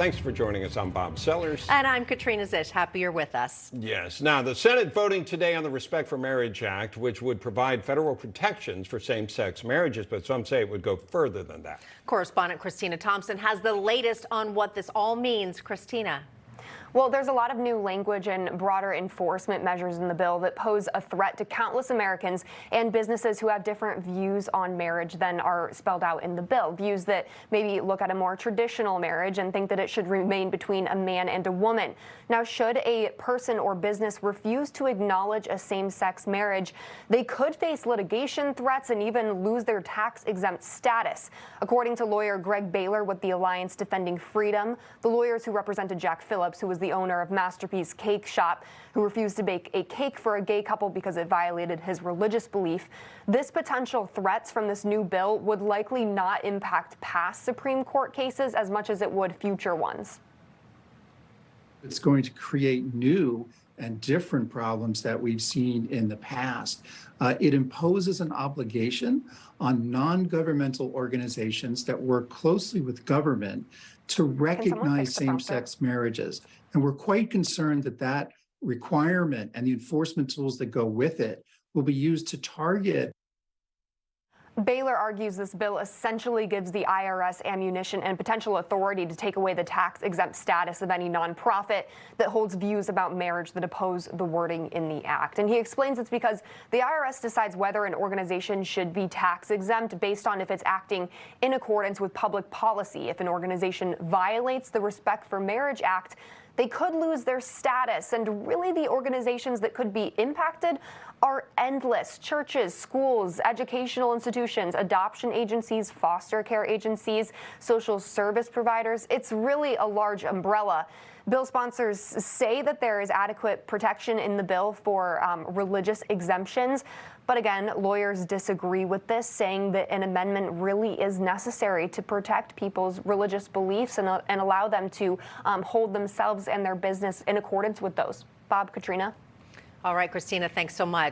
Thanks for joining us. I'm Bob Sellers. And I'm Katrina Zish. Happy you're with us. Yes. Now, the Senate voting today on the Respect for Marriage Act, which would provide federal protections for same-sex marriages, but some say it would go further than that. Correspondent Christina Thompson has the latest on what this all means. Christina. Well, there's a lot of new language and broader enforcement measures in the bill that pose a threat to countless Americans and businesses who have different views on marriage than are spelled out in the bill. Views that maybe look at a more traditional marriage and think that it should remain between a man and a woman. Now, should a person or business refuse to acknowledge a same-sex marriage, they could face litigation threats and even lose their tax-exempt status. According to lawyer Greg Baylor with the Alliance Defending Freedom, the lawyers who represented Jack Phillips, who was the owner of Masterpiece Cake Shop, who refused to bake a cake for a gay couple because it violated his religious belief. This potential threats from this new bill would likely not impact past Supreme Court cases as much as it would future ones. It's going to create new and different problems that we've seen in the past. It imposes an obligation on non-governmental organizations that work closely with government to recognize same-sex marriages. And we're quite concerned that that requirement and the enforcement tools that go with it will be used to target. Baylor argues this bill essentially gives the IRS ammunition and potential authority to take away the tax-exempt status of any nonprofit that holds views about marriage that oppose the wording in the act. And he explains it's because the IRS decides whether an organization should be tax-exempt based on if it's acting in accordance with public policy. If an organization violates the Respect for Marriage Act, they could lose their status, and really the organizations that could be impacted are endless. Churches, schools, educational institutions, adoption agencies, foster care agencies, social service providers. It's really a large umbrella. Bill sponsors say that there is adequate protection in the bill for religious exemptions. But again, lawyers disagree with this, saying that an amendment really is necessary to protect people's religious beliefs and allow them to hold themselves and their business in accordance with those. Bob, Katrina. All right, Christina, thanks so much.